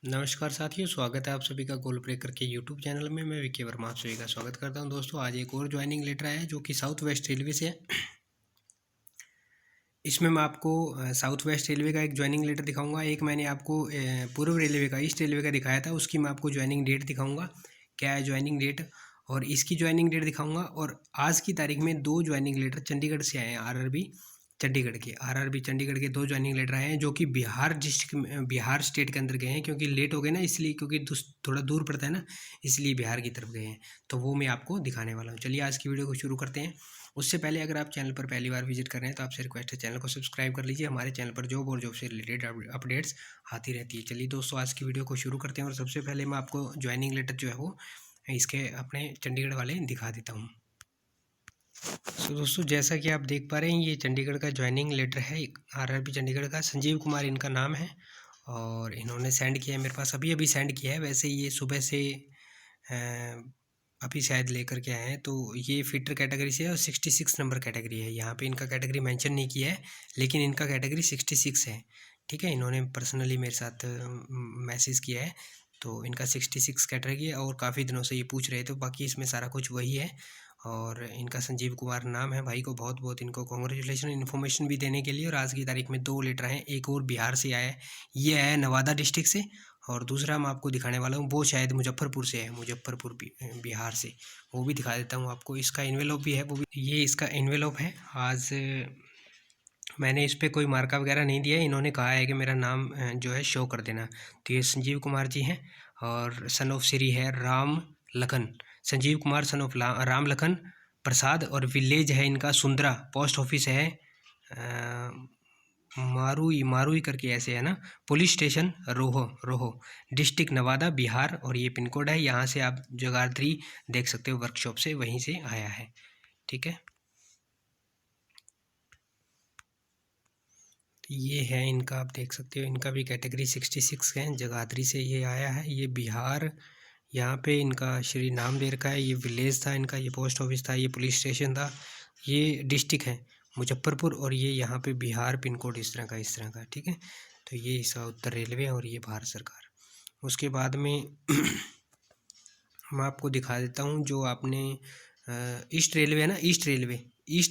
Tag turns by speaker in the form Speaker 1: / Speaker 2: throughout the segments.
Speaker 1: नमस्कार साथियों, स्वागत है आप सभी का गोल ब्रेकर के यूट्यूब चैनल में। मैं विकी वर्मा आप सभी का स्वागत करता हूं। दोस्तों, आज एक और ज्वाइनिंग लेटर आया है जो कि साउथ वेस्ट रेलवे से है। इसमें मैं आपको साउथ वेस्ट रेलवे का एक ज्वाइनिंग लेटर दिखाऊंगा। एक मैंने आपको पूर्व रेलवे का, ईस्ट रेलवे का दिखाया था, उसकी मैं आपको ज्वाइनिंग डेट दिखाऊंगा, क्या है ज्वाइनिंग डेट, और इसकी ज्वाइनिंग डेट दिखाऊंगा। और आज की तारीख में दो ज्वाइनिंग लेटर चंडीगढ़ से आए हैं, आरआरबी चंडीगढ़ के दो ज्वाइनिंग लेटर आए हैं जो कि बिहार डिस्ट्रिक्ट में, बिहार स्टेट के अंदर गए हैं। क्योंकि लेट हो गए ना, इसलिए, क्योंकि थोड़ा दूर पड़ता है ना, इसलिए बिहार की तरफ गए हैं। तो वो मैं आपको दिखाने वाला हूँ। चलिए आज की वीडियो को शुरू करते हैं। उससे पहले अगर आप चैनल पर पहली बार विजिट कर रहे हैं तो आपसे रिक्वेस्ट है, चैनल को सब्सक्राइब कर लीजिए। हमारे चैनल पर जॉब और जॉब से रिलेटेड अपडेट्स आती रहती है। चलिए दोस्तों, आज की वीडियो को शुरू करते हैं। और सबसे पहले मैं आपको ज्वाइनिंग लेटर जो है वो इसके अपने चंडीगढ़ वाले दिखा देता हूँ। तो दोस्तों, जैसा कि आप देख पा रहे हैं, ये चंडीगढ़ का ज्वाइनिंग लेटर है, आरआरबी चंडीगढ़ का। संजीव कुमार इनका नाम है और इन्होंने सेंड किया है मेरे पास, अभी सेंड किया है। वैसे ये सुबह से अभी शायद लेकर के आए हैं। तो ये फिटर कैटेगरी से है और 66 नंबर कैटेगरी है। यहाँ पे इनका कैटेगरी मेंशन नहीं किया है, लेकिन इनका कैटेगरी 66 है। ठीक है, इन्होंने पर्सनली मेरे साथ मैसेज किया है। तो इनका 66 कैटेगरी है और काफ़ी दिनों से ये पूछ रहे थे। बाकी इसमें सारा कुछ वही है। और इनका संजीव कुमार नाम है। भाई को बहुत बहुत इनको कॉन्ग्रेचुलेशन इन्फॉर्मेशन भी देने के लिए। और आज की तारीख में दो लेटर हैं, एक और बिहार से आया है, ये आया है नवादा डिस्ट्रिक्ट से, और दूसरा मैं आपको दिखाने वाला हूँ वो शायद मुजफ्फरपुर से है, मुजफ्फरपुर बिहार से। वो भी दिखा देता हूँ आपको। इसका इन्वेलॉप भी है, वो भी, ये इसका इन्वेलॉप है। आज मैंने इस पर कोई मार्का वगैरह नहीं दिया है। इन्होंने कहा है कि मेरा नाम जो है शो कर देना। तो ये संजीव कुमार जी हैं और सन ऑफ श्री है राम लखन, संजीव कुमार सन ऑफ राम लखन प्रसाद। और विलेज है इनका सुंदरा, पोस्ट ऑफिस है मारुई करके ऐसे है ना, police station Roh district Nawada Bihar. और ये पिन कोड है। यहाँ से आप जगाधरी देख सकते हो, वर्कशॉप से, वहीं से आया है। ठीक है, ये है इनका, आप देख सकते हो, इनका भी कैटेगरी 66 है। जगाधरी से ये आया है, ये बिहार। यहाँ पे इनका श्री नाम दे रखा है, ये विलेज था इनका, ये पोस्ट ऑफिस था, ये पुलिस स्टेशन था, ये डिस्ट्रिक्ट है मुजफ्फरपुर, और ये यहाँ पे बिहार पिन कोड इस तरह का। ठीक है, तो ये इसका उत्तर रेलवे और ये भारत सरकार। उसके बाद में मैं आपको दिखा देता हूँ जो आपने ईस्ट रेलवे है ना, ईस्ट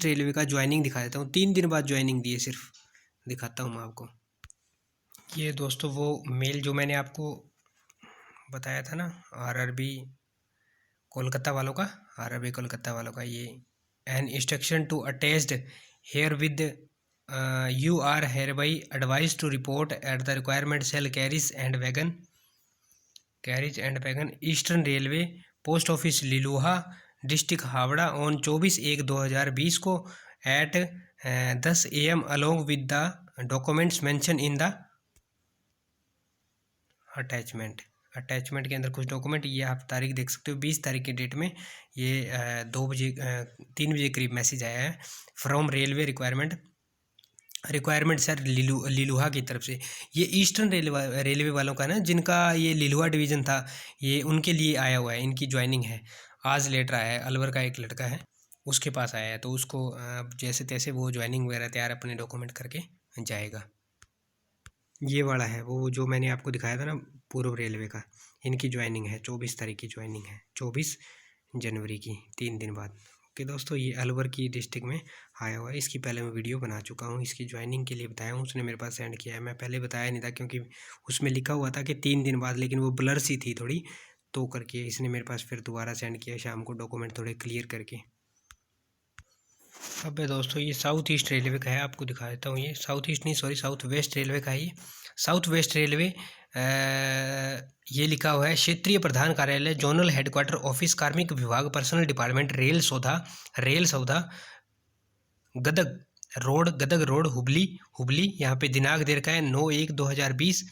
Speaker 1: रेलवे का ज्वाइनिंग दिखा देता हूँ। 3 दिन बाद ज्वाइनिंग दी है, सिर्फ दिखाता हूँ मैं आपको। ये दोस्तों वो मेल जो मैंने आपको बताया था ना, आरआरबी कोलकाता वालों का, ये an instruction to attached herewith you are hereby advise to report at the requirement cell carriage and wagon eastern railway post office Liluah district Howrah on 24/1/2020 को at 10 AM along with the documents mention in the attachment के अंदर कुछ document. ये आप तारीख देख सकते हो, 20 तारीख की डेट में ये 3 बजे करीब मैसेज आया है फ्रॉम रेलवे रिक्वायरमेंट सर लिलुहा की तरफ से। ये ईस्टर्न रेलवे वालों का ना, जिनका ये लिलुहा डिवीज़न था, ये उनके लिए आया हुआ है। इनकी ज्वाइनिंग है, आज लेटर आया है। अलवर का एक लड़का है, उसके पास आया है। तो उसको जैसे तैसे वो ज्वाइनिंग वगैरह तैयार अपने डॉक्यूमेंट करके जाएगा। ये वाला है वो जो मैंने आपको दिखाया था ना, पूर्व रेलवे का। इनकी ज्वाइनिंग है, 24 तारीख की ज्वाइनिंग है, 24 जनवरी की, 3 दिन बाद। ओके दोस्तों, ये अलवर की डिस्ट्रिक्ट में आया हुआ है। इसकी पहले मैं वीडियो बना चुका हूँ, इसकी ज्वाइनिंग के लिए बताया हूँ, उसने मेरे पास सेंड किया है। मैं पहले बताया नहीं था क्योंकि उसमें लिखा हुआ था कि 3 दिन बाद, लेकिन वो ब्लर सी थी थोड़ी, तो करके इसने मेरे पास फिर दोबारा सेंड किया शाम को, डॉक्यूमेंट थोड़े क्लियर करके। अब दोस्तों, ये साउथ ईस्ट रेलवे का है, आपको दिखा देता हूँ। ये साउथ ईस्ट नहीं, सॉरी, साउथ वेस्ट रेलवे का है। ये साउथ वेस्ट रेलवे, ये लिखा हुआ है क्षेत्रीय प्रधान कार्यालय, जोनल हेडक्वार्टर ऑफिस, कार्मिक विभाग, पर्सनल डिपार्टमेंट, रेल सौदा गदग रोड हुबली। यहाँ पे दिनांक दे रखा है 9/1/2020।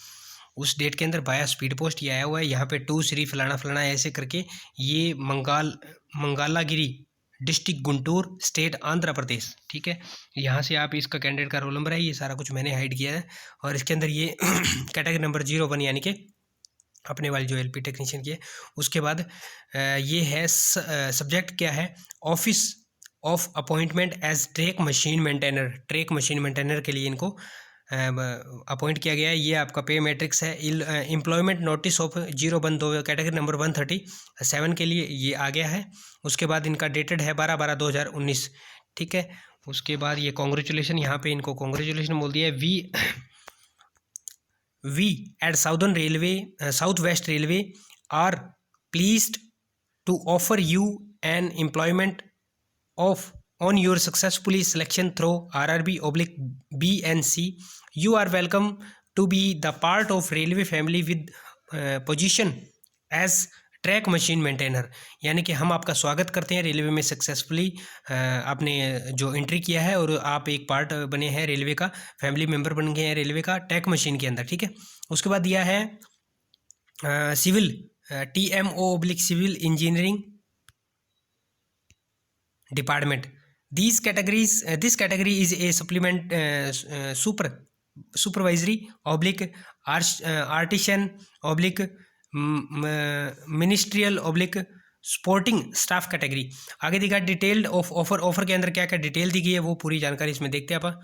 Speaker 1: उस डेट के अंदर बाया स्पीड पोस्ट ये आया हुआ है। यहाँ पे 2 श्री फलाना ऐसे करके, ये मंगालागिरी डिस्ट्रिक्ट गुंटूर स्टेट आंध्र प्रदेश। ठीक है, यहाँ से आप, इसका कैंडिडेट का रोल नंबर है, ये सारा कुछ मैंने हाइड किया है। और इसके अंदर ये कैटेगरी नंबर 01, यानी कि अपने वाली जो एलपी टेक्नीशियन की है। उसके बाद ये है सब्जेक्ट क्या है, office of appointment as track machine maintainer के लिए इनको अपॉइंट किया गया है। ये आपका पे मैट्रिक्स है। Employment notice of 0-1-2 category number 137 के लिए ये आ गया है। उसके बाद इनका डेटेड है 12/12/2019, ठीक है। उसके बाद ये कॉन्ग्रेचुलेशन, यहाँ पे इनको कॉन्ग्रेचुलेशन बोल दिया है। We at south west railway are pleased to offer you an employment of on your successfully selection through RRB/BNC. You are welcome to be the part of railway family with position as track machine maintainer. यानी कि हम आपका स्वागत करते हैं railway में successfully आपने जो एंट्री किया है और आप एक पार्ट बने हैं रेलवे का, फैमिली मेंबर बन गए हैं रेलवे का ट्रैक मशीन के अंदर, ठीक है। उसके बाद दिया है सिविल TMO/सिविल engineering department. This category is a supplement supervisory artisan/ ministerial/ sporting staff category. आगे दिखा डिटेल्ड ऑफ ऑफर के अंदर क्या क्या डिटेल दी गई है वो पूरी जानकारी इसमें देखते हैं आप।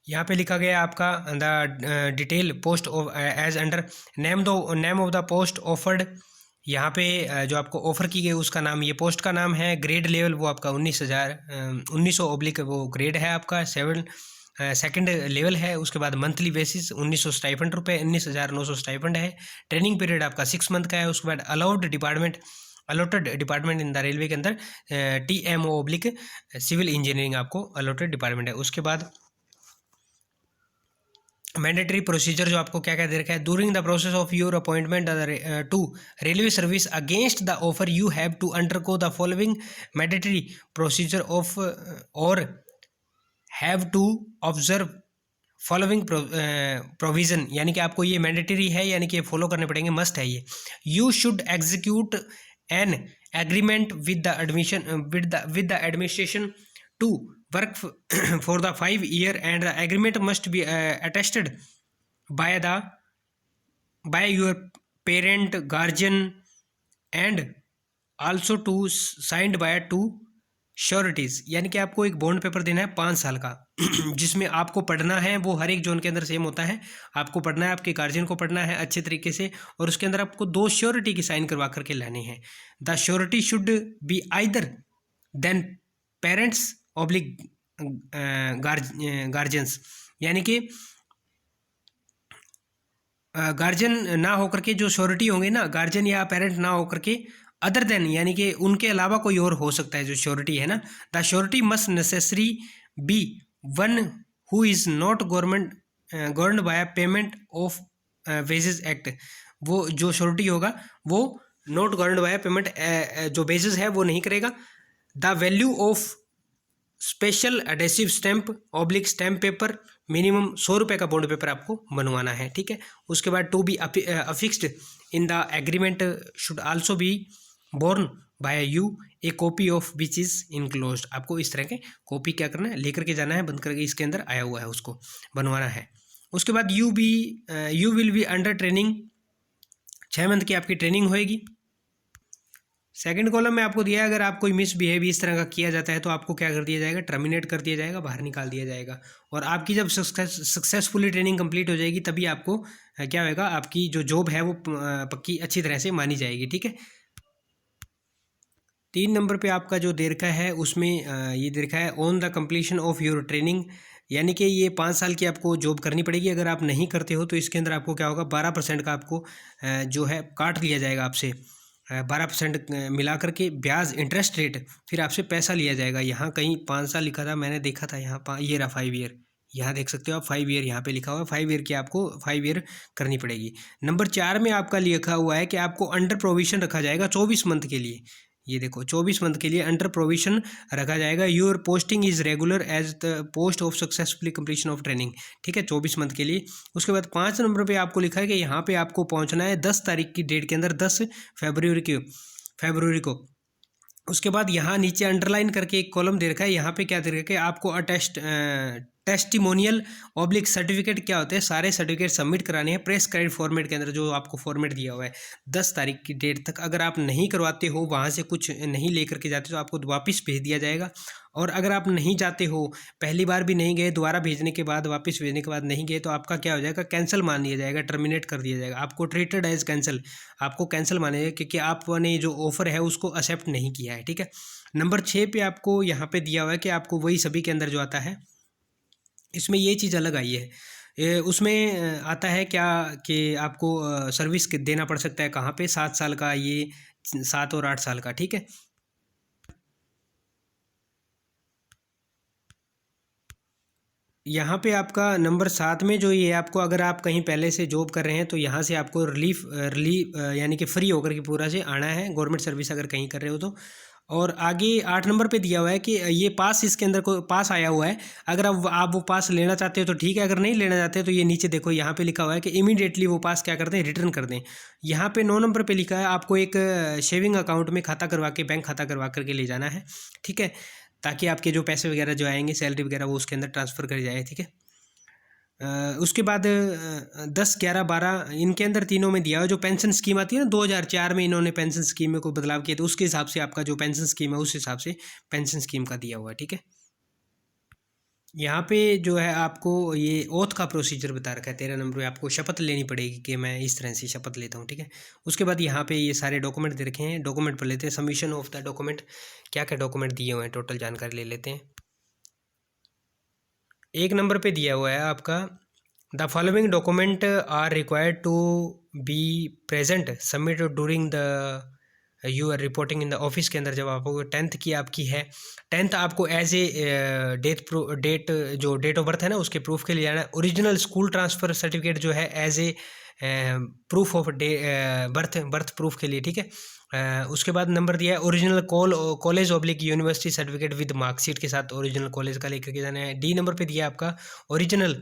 Speaker 1: यहाँ पे लिखा गया आपका the detail post of as under name of the post offered. यहाँ पे जो आपको ऑफर की गई उसका नाम, ये पोस्ट का नाम है। ग्रेड लेवल वो आपका 1900 वो ग्रेड है आपका। सेकंड लेवल है। उसके बाद मंथली बेसिस 1900 स्टाइपेंड रुपये, 19,900 स्टाइपेंड है। ट्रेनिंग पीरियड आपका 6 मंथ का है। उसके बाद allotted department in the railway के अंदर TMO/सिविल इंजीनियरिंग आपको अलॉटेड डिपार्टमेंट है। उसके बाद मैंडेटरी प्रोसीजर जो आपको क्या क्या दे रखा है। During the process of your appointment to railway service against the offer you have to undergo the following mandatory procedure of or have to observe following provision. यानी कि आपको ये मैंडेटरी है, यानी कि फॉलो करने पड़ेंगे, मस्ट है ये। You should execute an agreement with the administration to work for the 5 year and the agreement must be attested by your parent guardian and also to signed by 2 sureties. यानी कि आपको एक bond paper देना है 5 साल का जिसमें आपको पढ़ना है, वो हर एक जोन के अंदर सेम होता है। आपको पढ़ना है, आपके गार्जियन को पढ़ना है अच्छे तरीके से, और उसके अंदर आपको 2 श्योरिटी की साइन करवा करके लानी है। The surety should be either then parents oblique guardians. यानी कि गार्जियन ना होकर के जो श्योरिटी होंगे ना, गार्जियन या पेरेंट ना होकर के अदर देन, यानी कि उनके अलावा कोई और हो सकता है जो श्योरिटी है ना। The surety must necessary be one who is not governed by payment of wages act. वो जो श्योरिटी होगा वो नॉट गवर्नड बाय पेमेंट जो बेसिस है वो नहीं करेगा। The value of special adhesive stamp paper minimum 100 रुपये का बॉन्ड पेपर आपको बनवाना है, ठीक है। उसके बाद to be affixed in the agreement should also be borne by you a copy of which is enclosed. आपको इस तरह के कॉपी क्या करना है, लेकर के जाना है, बंद करके इसके अंदर आया हुआ है उसको बनवाना है। उसके बाद you will be under training, 6 month की आपकी ट्रेनिंग होएगी। सेकंड कॉलम में आपको दिया है अगर आप कोई मिसबिहेव इस तरह का किया जाता है तो आपको क्या कर दिया जाएगा, टर्मिनेट कर दिया जाएगा, बाहर निकाल दिया जाएगा। और आपकी जब सक्सेसफुली ट्रेनिंग कंप्लीट हो जाएगी तभी आपको क्या होगा, आपकी जो जॉब है वो पक्की अच्छी तरह से मानी जाएगी, ठीक है। 3 नंबर पे आपका जो दे रखा है उसमें ये दे रखा है on the completion of your training. यानी कि ये 5 साल की आपको जॉब करनी पड़ेगी। अगर आप नहीं करते हो तो इसके अंदर आपको क्या होगा, 12% का आपको जो है काट लिया जाएगा आपसे। 12% मिला करके ब्याज इंटरेस्ट रेट फिर आपसे पैसा लिया जाएगा। यहाँ कहीं 5 साल लिखा था, मैंने देखा था यहाँ ये रहा 5 ईयर, यहाँ देख सकते हो आप 5 ईयर यहाँ पे लिखा हुआ है। 5 ईयर की आपको 5 ईयर करनी पड़ेगी। नंबर 4 में आपका लिखा हुआ है कि आपको अंडर प्रोविजन रखा जाएगा 24 मंथ के लिए। ये देखो 24 मंथ के लिए अंडर प्रोविजन रखा जाएगा। Your posting is regular as the post of successfully completion of training, ठीक है, 24 मंथ के लिए। उसके बाद 5 नंबर पे आपको लिखा है कि यहाँ पे आपको पहुँचना है 10 तारीख की डेट के अंदर, 10 फरवरी को। उसके बाद यहाँ नीचे अंडरलाइन करके एक कॉलम दे रखा है, यहाँ पे क्या दे रखा है, आपको टेस्टिमोनियल ऑब्लिक सर्टिफिकेट क्या होते हैं, सारे सर्टिफिकेट सबमिट कराने हैं प्रेस्क्राइब्ड फॉर्मेट के अंदर, जो आपको फॉर्मेट दिया हुआ है 10 तारीख की डेट तक। अगर आप नहीं करवाते हो, वहाँ से कुछ नहीं लेकर के जाते तो आपको वापस भेज दिया जाएगा। और अगर आप नहीं जाते हो, पहली बार भी नहीं गए, दोबारा भेजने के बाद, वापस भेजने के बाद नहीं गए, तो आपका क्या हो जाएगा, कैंसिल मान लिया जाएगा, टर्मिनेट कर दिया जाएगा, आपको ट्रीटेड एज कैंसिल, आपको कैंसिल माना जाएगा क्योंकि आपने जो ऑफर है उसको एक्सेप्ट नहीं किया है। ठीक है। नंबर 6 पे आपको यहाँ पे दिया हुआ है कि आपको वही सभी के अंदर जो आता है, इसमें ये चीज़ अलग आई है, उसमें आता है क्या कि आपको सर्विस देना पड़ सकता है कहाँ पे, 7 साल का, ये 7 और 8 साल का। ठीक है। यहाँ पे आपका नंबर 7 में जो ये आपको, अगर आप कहीं पहले से जॉब कर रहे हैं तो यहाँ से आपको रिलीफ यानी कि फ्री होकर के पूरा से आना है, गवर्नमेंट सर्विस अगर कहीं कर रहे हो तो। और आगे 8 नंबर पे दिया हुआ है कि ये पास, इसके अंदर कोई पास आया हुआ है, अगर आप वो पास लेना चाहते हो तो ठीक है, अगर नहीं लेना चाहते तो ये नीचे देखो यहाँ पे लिखा हुआ है कि इमीडिएटली वो पास क्या करते हैं, रिटर्न कर दें। यहाँ पे 9 नंबर पे लिखा है आपको एक सेविंग अकाउंट में खाता करवा के, बैंक खाता करवा करके ले जाना है। ठीक है, ताकि आपके जो पैसे वगैरह जो आएंगे, सैलरी वगैरह, वो उसके अंदर ट्रांसफ़र कर जाए। ठीक है। उसके बाद 10, 11, 12 इनके अंदर तीनों में दिया हुआ, जो पेंशन स्कीम आती है ना, 2004 में इन्होंने पेंशन स्कीम में कोई बदलाव किया, तो उसके हिसाब से आपका जो पेंशन स्कीम है उस हिसाब से पेंशन स्कीम का दिया हुआ है। ठीक है। यहाँ पे जो है आपको ये ओथ का प्रोसीजर बता रखा है, 13 नंबर पे आपको शपथ लेनी पड़ेगी कि मैं इस तरह से शपथ लेता हूँ। ठीक है। उसके बाद यहाँ पे ये सारे डॉक्यूमेंट दे रखे हैं, डॉक्यूमेंट पढ़ लेते हैं। सबमिशन ऑफ द डॉक्यूमेंट, क्या क्या डॉक्यूमेंट दिए हुए हैं, टोटल जानकारी ले लेते हैं। 1 नंबर पे दिया हुआ है आपका, the following document are required to be present submitted during the you are reporting in the office. के अंदर जब आपको 10th की आपकी है, 10th आपको एज ए डेट जो डेट ऑफ बर्थ है ना, उसके प्रूफ के लिए जाना है। ओरिजिनल स्कूल ट्रांसफ़र सर्टिफिकेट जो है as a proof of birth proof के लिए। ठीक है। उसके बाद नंबर दिया है original college oblique university certificate with marksheet के साथ, ओरिजिनल कॉलेज का लेकर के जाना है। डी नंबर पे दिया आपका original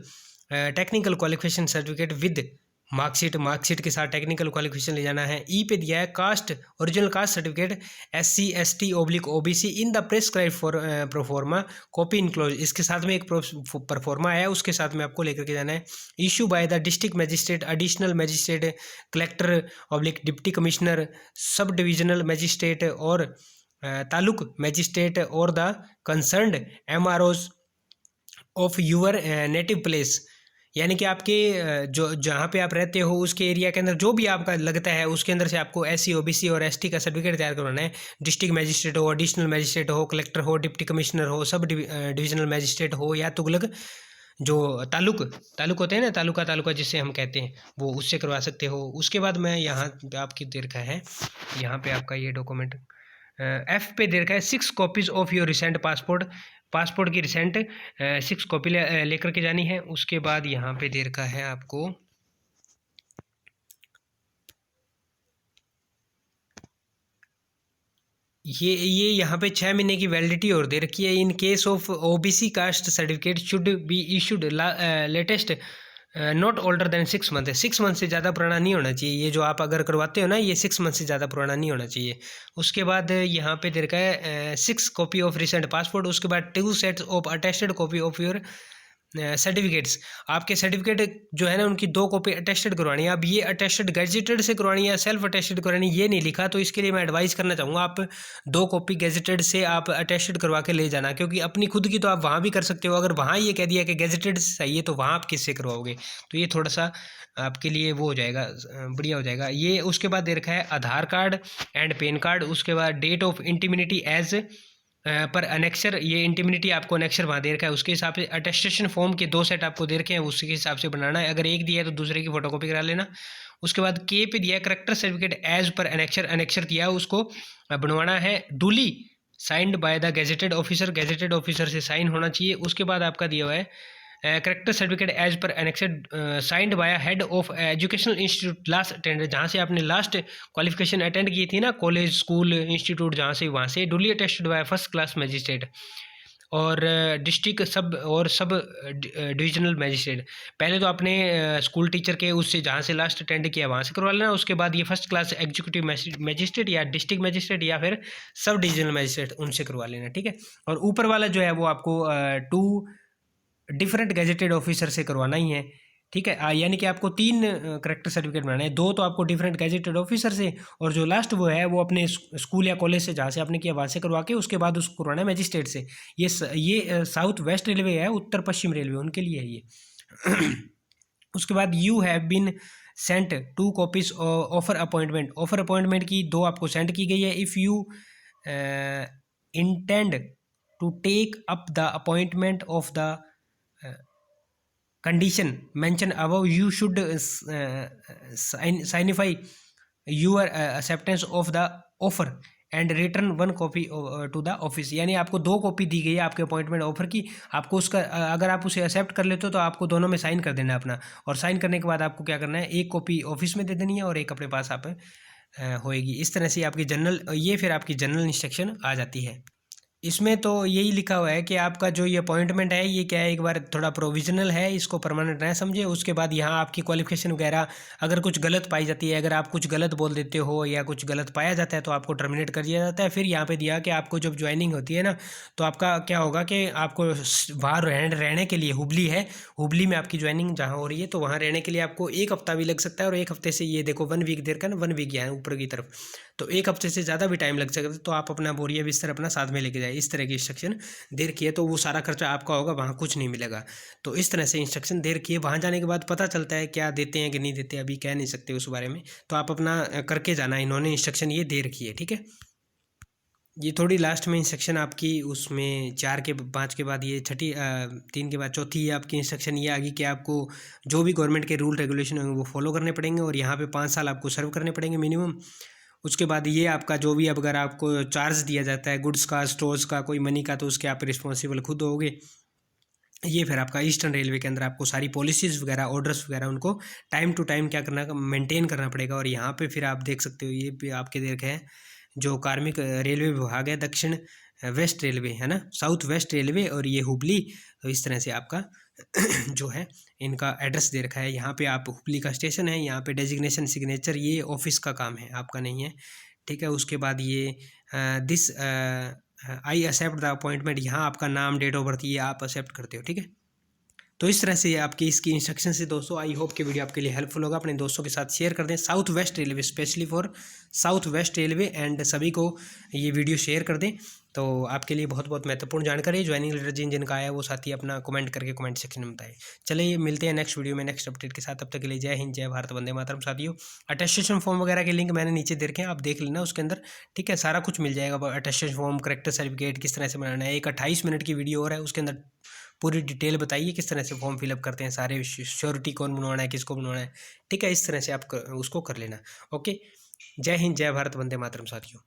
Speaker 1: technical qualification certificate with marksheet के साथ टेक्निकल क्वालिफिकेशन ले जाना है। ई पे दिया है caste, original caste certificate SC ST oblique OBC in the prescribe for proforma copy enclose, इसके साथ में एक परफॉर्मा है, उसके साथ में आपको लेकर के जाना है। Issue by the district magistrate, additional magistrate, collector oblique deputy commissioner, सब डिविजनल मजिस्ट्रेट और तालुक मजिस्ट्रेट और the concerned MROs of your native place, यानी कि आपके जो जहाँ पे आप रहते हो उसके एरिया के अंदर जो भी आपका लगता है उसके अंदर से आपको SC OBC और ST का सर्टिफिकेट तैयार करवाना है। डिस्ट्रिक्ट मजिस्ट्रेट हो, एडिशनल मजिस्ट्रेट हो, कलेक्टर हो, डिप्टी कमिश्नर हो, सब डिविजनल मजिस्ट्रेट हो, या तुगलक जो तालुक होते हैं ना, तालुका जिससे हम कहते हैं, वो उससे करवा सकते हो। उसके बाद मैं यहाँ पे आपकी दे रखा है, यहाँ पे आपका ये डॉक्यूमेंट F पे दे रखा है 6 copies of your recent passport की रिसेंट 6 कॉपी लेकर के जानी है। उसके बाद यहाँ पे दे रखा है आपको ये यहाँ पे 6 महीने की वैलिडिटी और दे रखी है। In case of OBC caste certificate should be issued latest not older than 6 month है, 6 मंथ से ज़्यादा पुराना नहीं होना चाहिए। ये जो आप अगर करवाते हो ना, ये 6 मंथ से ज़्यादा पुराना नहीं होना चाहिए। उसके बाद यहाँ पे दे रखा है 6 कॉपी ऑफ रिसेंट पासपोर्ट। उसके बाद 2 sets of attested copy of your certificates, आपके सर्टिफिकेट जो है ना उनकी 2 कॉपी अटेस्टेड करवानी है। अब ये अटेस्टेड गैजेटेड से करवानी है या सेल्फ अटेस्टेड करवानी, ये नहीं लिखा, तो इसके लिए मैं एडवाइस करना चाहूँगा आप 2 कॉपी गैजेटेड से आप अटेस्टेड करवा के ले जाना, क्योंकि अपनी खुद की तो आप वहाँ भी कर सकते हो, अगर वहाँ ये कह दिया कि गैजेटेड से चाहिए तो वहाँ आप किससे करवाओगे, तो ये थोड़ा सा आपके लिए वो हो जाएगा, बढ़िया हो जाएगा ये। उसके बाद दे रखा है Aadhaar card and PAN card. उसके बाद date of indemnity as per annexure, ये इंटिमिनिटी आपको अनेक्सर वहाँ दे रखा है, उसके हिसाब से अटेस्टेशन फॉर्म के 2 सेट आपको दे रखे हैं, उसके हिसाब से बनाना है। अगर एक दिया है तो दूसरे की फोटोकॉपी करा लेना। उसके बाद के पे दिया है character certificate as per annexure दिया है, उसको बनवाना है। Duly signed by the gazetted officer से साइन होना चाहिए। उसके बाद आपका दिया हुआ है character certificate as per annexed signed by head of educational institute last attended, जहाँ से आपने लास्ट क्वालिफिकेशन अटेंड की थी ना, कॉलेज स्कूल इंस्टीट्यूट जहाँ से, वहाँ से duly attested by first class magistrate or district sub divisional magistrate. पहले तो आपने स्कूल टीचर के उससे जहाँ से लास्ट अटेंड किया वहाँ से करवा लेना। उसके बाद ये फर्स्ट क्लास एग्जीक्यूटिव मजिस्ट्रेट या डिस्ट्रिक्ट मजिस्ट्रेट या फिर सब डिविजनल मजिस्ट्रेट, उनसे करवा लेना। ठीक है। और ऊपर वाला जो है वो आपको 2 डिफरेंट गैजेटेड ऑफिसर से करवाना ही है, ठीक है। यानी कि आपको 3 करेक्टर सर्टिफिकेट बनाने हैं, 2 तो आपको डिफरेंट गैजेटेड ऑफिसर से, और जो लास्ट वो है वो अपने स्कूल या कॉलेज से जहाँ से आपने किया वहाँ से करवा के उसके बाद उसको करवाना है मजिस्ट्रेट से। ये साउथ वेस्ट रेलवे है, उत्तर पश्चिम रेलवे उनके लिए है ये। उसके बाद you have been sent 2 copies offer appointment, offer appointment की 2 आपको सेंड की गई है। If you intend to take up the appointment of the condition mentioned above, you should signify your acceptance of the offer and return 1 copy to the office. यानी आपको 2 copy दी गई है आपके अपॉइंटमेंट ऑफर की, आपको उसका अगर आप उसे एक्सेप्ट कर लेते हो तो आपको दोनों में साइन कर देना है अपना, और साइन करने के बाद आपको क्या करना है, 1 कॉपी ऑफिस में दे देनी है और 1 अपने पास आप होएगी। इस तरह से आपकी जनरल, ये फिर आपकी जनरल इंस्ट्रक्शन आ जाती है। इसमें तो यही लिखा हुआ है कि आपका जो ये अपॉइंटमेंट है ये क्या है, एक बार थोड़ा प्रोविजनल है, इसको परमानेंट ना समझे। उसके बाद यहाँ आपकी क्वालिफिकेशन वगैरह अगर कुछ गलत पाई जाती है, अगर आप कुछ गलत बोल देते हो या कुछ गलत पाया जाता है तो आपको टर्मिनेट कर दिया जाता है। फिर यहाँ पे दिया कि आपको जब ज्वाइनिंग होती है ना, तो आपका क्या होगा कि आपको बाहर रहने के लिए, हुबली है, हुबली में आपकी ज्वाइनिंग जहाँ हो रही है, तो वहाँ रहने के लिए आपको 1 हफ्ता भी लग सकता है, और 1 हफ्ते से ये देखो 1 वीक देर का ना, 1 वीक यहाँ है ऊपर की तरफ, तो 1 हफ्ते से ज़्यादा भी टाइम लग सकता है। तो आप अपना बोरिया बिस्तर अपना साथ में लेके जाए, इस तरह की इंस्ट्रक्शन दे रखी है। तो वो सारा खर्चा आपका होगा, वहाँ कुछ नहीं मिलेगा। तो इस तरह से इंस्ट्रक्शन दे रखी है। वहाँ जाने के बाद पता चलता है क्या देते हैं कि नहीं देते, अभी कह नहीं सकते उस बारे में, तो आप अपना करके जाना, इन्होंने इंस्ट्रक्शन ये दे रखी है, ठीक है। ये थोड़ी लास्ट में इंस्ट्रक्शन आपकी, उसमें 4 के 5 के बाद ये छठी 3 के बाद चौथी ये आपकी इंस्ट्रक्शन ये आ गई कि आपको जो भी गवर्नमेंट के रूल रेगुलेशन होंगे वो फॉलो करने पड़ेंगे, और यहाँ पे 5 साल आपको सर्व करने पड़ेंगे मिनिमम। उसके बाद ये आपका जो भी, अब अगर आपको चार्ज दिया जाता है गुड्स का, स्टोर्स का, कोई मनी का, तो उसके आप रिस्पॉन्सिबल खुद होगे। ये फिर आपका ईस्टर्न रेलवे के अंदर आपको सारी पॉलिसीज़ वगैरह, ऑर्डर्स वगैरह, उनको टाइम टू टाइम क्या करना, मेंटेन करना पड़ेगा। और यहाँ पे फिर आप देख सकते हो ये भी आपके देख है, जो कार्मिक रेलवे विभाग है, दक्षिण वेस्ट रेलवे है ना, साउथ वेस्ट रेलवे, और ये हुबली। तो इस तरह से आपका जो है इनका एड्रेस दे रखा है। यहाँ पे आप हुबली का स्टेशन है, यहाँ पे डेजिग्नेशन सिग्नेचर ये ऑफिस का काम है, आपका नहीं है, ठीक है। उसके बाद ये this I accept the appointment, यहाँ आपका नाम, डेट ऑफ बर्थ ये आप एक्सेप्ट करते हो, ठीक है। तो इस तरह से आपकी इसकी इंस्ट्रक्शन से दोस्तों, आई होप कि वीडियो आपके लिए हेल्पफुल होगा। अपने दोस्तों के साथ शेयर कर दें, south west railway, specially for south west railway, and सभी को ये वीडियो शेयर कर दें। तो आपके लिए बहुत बहुत महत्वपूर्ण जानकारी है। ज्वाइनिंग लेटर जिनका आया वो साथी अपना कमेंट करके कमेंट सेक्शन में बताएं। चलिए मिलते हैं नेक्स्ट वीडियो में नेक्स्ट अपडेट के साथ, तब तक के लिए जय हिंद, जय भारत, वंदे मातरम। साथियों, अटेस्टेशन फॉर्म वगैरह के लिंक मैंने नीचे दे रखे हैं, आप देख लेना उसके अंदर, ठीक है। सारा कुछ मिल जाएगा, अटेस्टेशन फॉर्म, करेक्टर सर्टिफिकेट किस तरह से बनाना है। एक 28 मिनट की वीडियो और है, उसके अंदर पूरी डिटेल बताइए किस तरह से फॉर्म फिलअप करते हैं, सारे श्योरिटी कौन बनवाना है, किसको बनवाना है, ठीक है। इस तरह से आप उसको कर लेना। ओके, जय हिंद, जय भारत, वंदे मातरम साथियों।